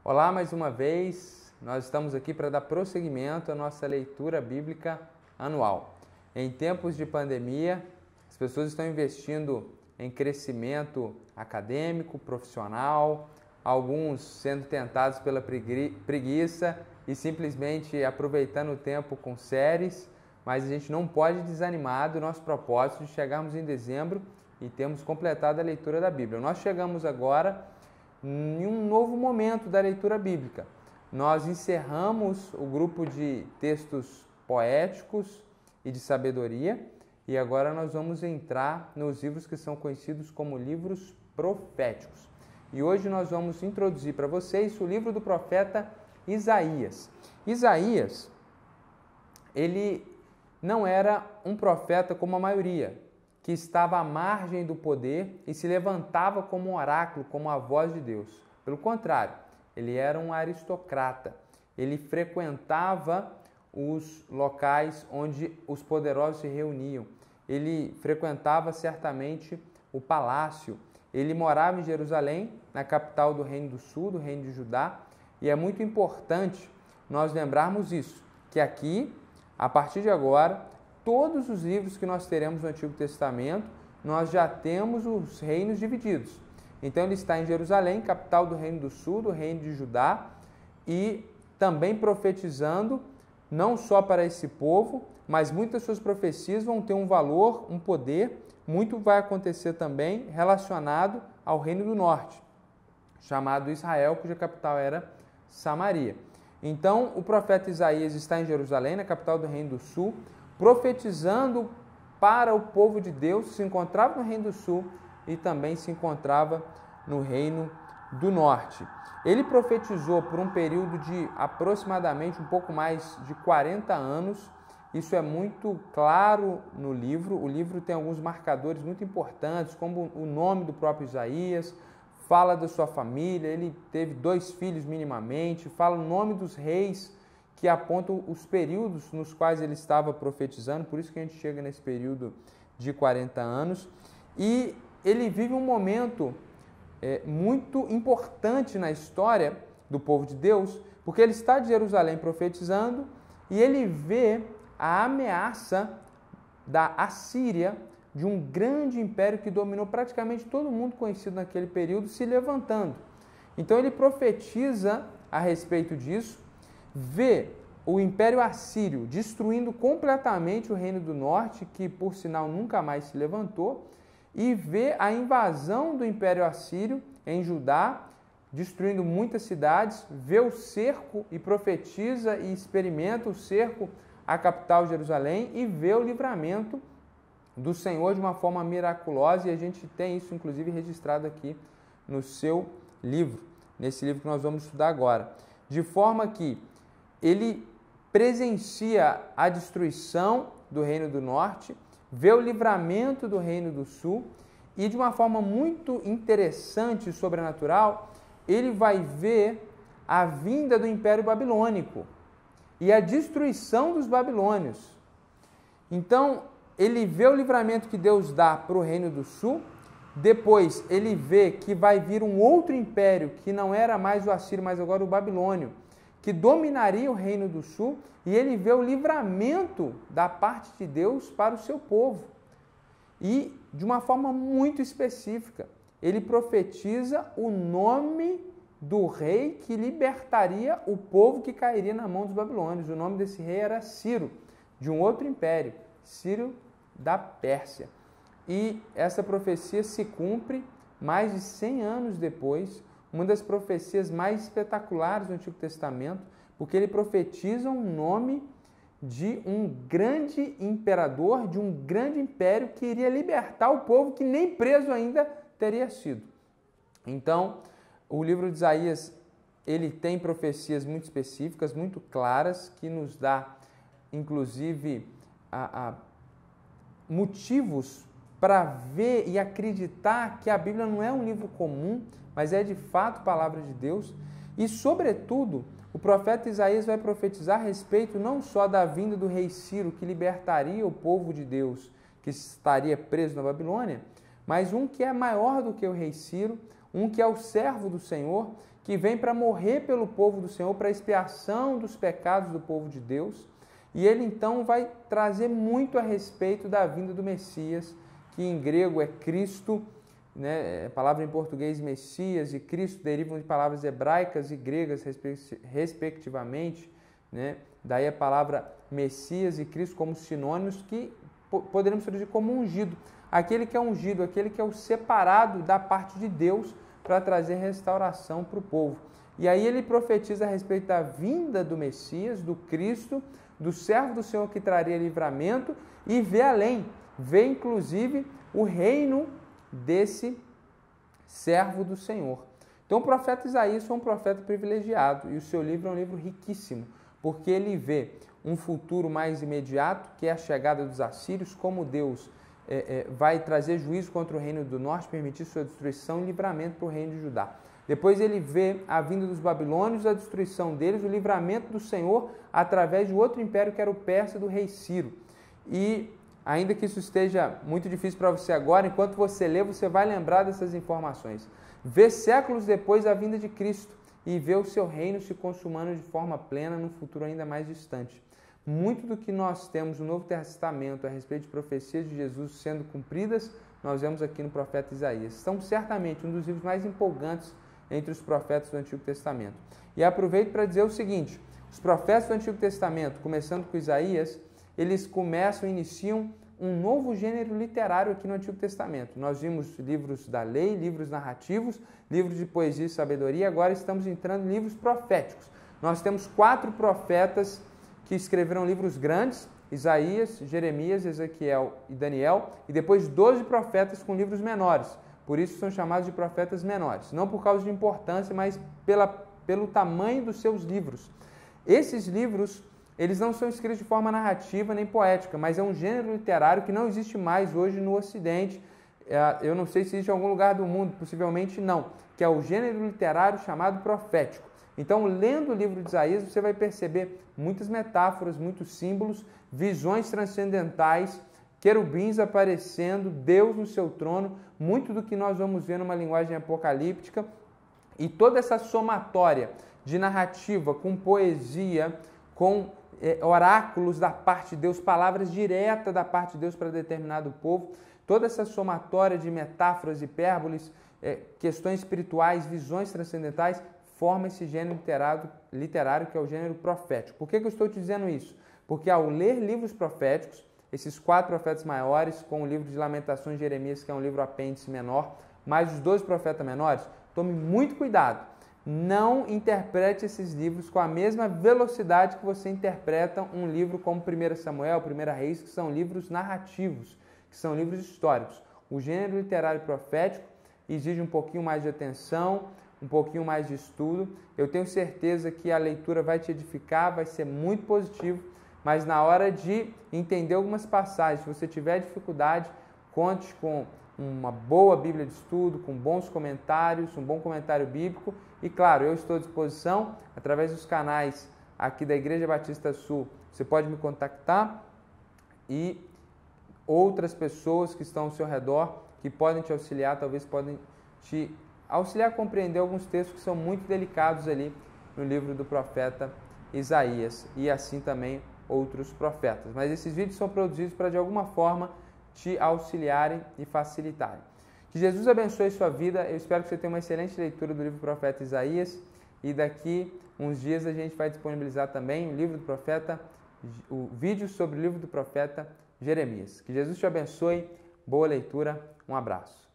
Olá, mais uma vez, nós estamos aqui para dar prosseguimento à nossa leitura bíblica anual. Em tempos de pandemia, as pessoas estão investindo em crescimento acadêmico, profissional, alguns sendo tentados pela preguiça e simplesmente aproveitando o tempo com séries, mas a gente não pode desanimar do nosso propósito de chegarmos em dezembro e termos completado a leitura da Bíblia. Nós chegamos agora em um novo momento da leitura bíblica. Nós encerramos o grupo de textos poéticos e de sabedoria e agora nós vamos entrar nos livros que são conhecidos como livros proféticos. E hoje nós vamos introduzir para vocês o livro do profeta Isaías. Isaías, ele não era um profeta como a maioria, que estava à margem do poder e se levantava como um oráculo, como a voz de Deus. Pelo contrário, ele era um aristocrata. Ele frequentava os locais onde os poderosos se reuniam. Ele frequentava certamente o palácio. Ele morava em Jerusalém, na capital do Reino do Sul, do Reino de Judá. E é muito importante nós lembrarmos isso, que aqui, a partir de agora, todos os livros que nós teremos no Antigo Testamento, nós já temos os reinos divididos. Então ele está em Jerusalém, capital do Reino do Sul, do Reino de Judá, e também profetizando não só para esse povo, mas muitas suas profecias vão ter um valor, um poder, muito vai acontecer também relacionado ao Reino do Norte, chamado Israel, cuja capital era Samaria. Então o profeta Isaías está em Jerusalém, na capital do Reino do Sul, profetizando para o povo de Deus, se encontrava no Reino do Sul e também se encontrava no Reino do Norte. Ele profetizou por um período de aproximadamente um pouco mais de 40 anos. Isso é muito claro no livro. O livro tem alguns marcadores muito importantes, como o nome do próprio Isaías, fala da sua família, ele teve 2 filhos minimamente, fala o nome dos reis que apontam os períodos nos quais ele estava profetizando, por isso que a gente chega nesse período de 40 anos. E ele vive um momento muito importante na história do povo de Deus, porque ele está de Jerusalém profetizando e ele vê a ameaça da Assíria, de um grande império que dominou praticamente todo mundo conhecido naquele período, se levantando. Então ele profetiza a respeito disso, vê o Império Assírio destruindo completamente o Reino do Norte, que por sinal nunca mais se levantou, e vê a invasão do Império Assírio em Judá, destruindo muitas cidades, vê o cerco e profetiza e experimenta o cerco à capital Jerusalém e vê o livramento do Senhor de uma forma miraculosa, e a gente tem isso inclusive registrado aqui no seu livro, nesse livro que nós vamos estudar agora. De forma que ele presencia a destruição do Reino do Norte, vê o livramento do Reino do Sul e, de uma forma muito interessante e sobrenatural, ele vai ver a vinda do Império Babilônico e a destruição dos babilônios. Então, ele vê o livramento que Deus dá para o Reino do Sul, depois ele vê que vai vir um outro império, que não era mais o Assírio, mas agora o Babilônio, que dominaria o Reino do Sul, e ele vê o livramento da parte de Deus para o seu povo. E, de uma forma muito específica, ele profetiza o nome do rei que libertaria o povo que cairia na mão dos babilônios. O nome desse rei era Ciro, de um outro império, Ciro da Pérsia. E essa profecia se cumpre mais de 100 anos depois, uma das profecias mais espetaculares do Antigo Testamento, porque ele profetiza o nome de um grande imperador, de um grande império que iria libertar o povo que nem preso ainda teria sido. Então, o livro de Isaías, ele tem profecias muito específicas, muito claras, que nos dá, inclusive, motivos para ver e acreditar que a Bíblia não é um livro comum, mas é de fato palavra de Deus. E, sobretudo, o profeta Isaías vai profetizar a respeito não só da vinda do rei Ciro, que libertaria o povo de Deus que estaria preso na Babilônia, mas um que é maior do que o rei Ciro, um que é o servo do Senhor, que vem para morrer pelo povo do Senhor, para expiação dos pecados do povo de Deus. E ele então vai trazer muito a respeito da vinda do Messias, que em grego é Cristo, né? A palavra em português Messias e Cristo derivam de palavras hebraicas e gregas respectivamente, né? Daí a palavra Messias e Cristo como sinônimos que poderíamos traduzir como ungido. Aquele que é ungido, aquele que é o separado da parte de Deus para trazer restauração para o povo. E aí ele profetiza a respeito da vinda do Messias, do Cristo, do servo do Senhor que traria livramento e vê além, vê inclusive o reino desse servo do Senhor. Então o profeta Isaías foi um profeta privilegiado e o seu livro é um livro riquíssimo, porque ele vê um futuro mais imediato, que é a chegada dos assírios, como Deus vai trazer juízo contra o reino do norte, permitir sua destruição e livramento para o reino de Judá. Depois ele vê a vinda dos babilônios, a destruição deles, o livramento do Senhor através de outro império que era o Persa do rei Ciro. E ainda que isso esteja muito difícil para você agora, enquanto você lê, você vai lembrar dessas informações. Vê séculos depois a vinda de Cristo e vê o seu reino se consumando de forma plena num futuro ainda mais distante. Muito do que nós temos no Novo Testamento a respeito de profecias de Jesus sendo cumpridas, nós vemos aqui no profeta Isaías. São certamente um dos livros mais empolgantes entre os profetas do Antigo Testamento. E aproveito para dizer o seguinte, os profetas do Antigo Testamento, começando com Isaías, eles iniciam um novo gênero literário aqui no Antigo Testamento. Nós vimos livros da lei, livros narrativos, livros de poesia e sabedoria, agora estamos entrando em livros proféticos. Nós temos 4 profetas que escreveram livros grandes, Isaías, Jeremias, Ezequiel e Daniel, e depois 12 profetas com livros menores. Por isso são chamados de profetas menores. Não por causa de importância, mas pelo tamanho dos seus livros. Esses livros, eles não são escritos de forma narrativa nem poética, mas é um gênero literário que não existe mais hoje no Ocidente. Eu não sei se existe em algum lugar do mundo, possivelmente não, que é o gênero literário chamado profético. Então, lendo o livro de Isaías, você vai perceber muitas metáforas, muitos símbolos, visões transcendentais, querubins aparecendo, Deus no seu trono, muito do que nós vamos ver numa linguagem apocalíptica, e toda essa somatória de narrativa com poesia, com oráculos da parte de Deus, palavras diretas da parte de Deus para determinado povo, toda essa somatória de metáforas, hipérboles, questões espirituais, visões transcendentais, forma esse gênero literário que é o gênero profético. Por que eu estou te dizendo isso? Porque ao ler livros proféticos, esses 4 profetas maiores, com o livro de Lamentações de Jeremias, que é um livro apêndice menor, mais os 12 profetas menores, tome muito cuidado. Não interprete esses livros com a mesma velocidade que você interpreta um livro como 1 Samuel, 1 Reis, que são livros narrativos, que são livros históricos. O gênero literário profético exige um pouquinho mais de atenção, um pouquinho mais de estudo. Eu tenho certeza que a leitura vai te edificar, vai ser muito positivo, mas na hora de entender algumas passagens, se você tiver dificuldade, conte com uma boa Bíblia de estudo, com bons comentários, um bom comentário bíblico. E claro, eu estou à disposição através dos canais aqui da Igreja Batista Sul. Você pode me contactar e outras pessoas que estão ao seu redor, que podem te auxiliar, talvez podem te auxiliar a compreender alguns textos que são muito delicados ali no livro do profeta Isaías e assim também outros profetas. Mas esses vídeos são produzidos para de alguma forma te auxiliarem e facilitarem. Que Jesus abençoe sua vida. Eu espero que você tenha uma excelente leitura do livro do profeta Isaías e daqui uns dias a gente vai disponibilizar também o livro do profeta, o vídeo sobre o livro do profeta Jeremias. Que Jesus te abençoe. Boa leitura. Um abraço.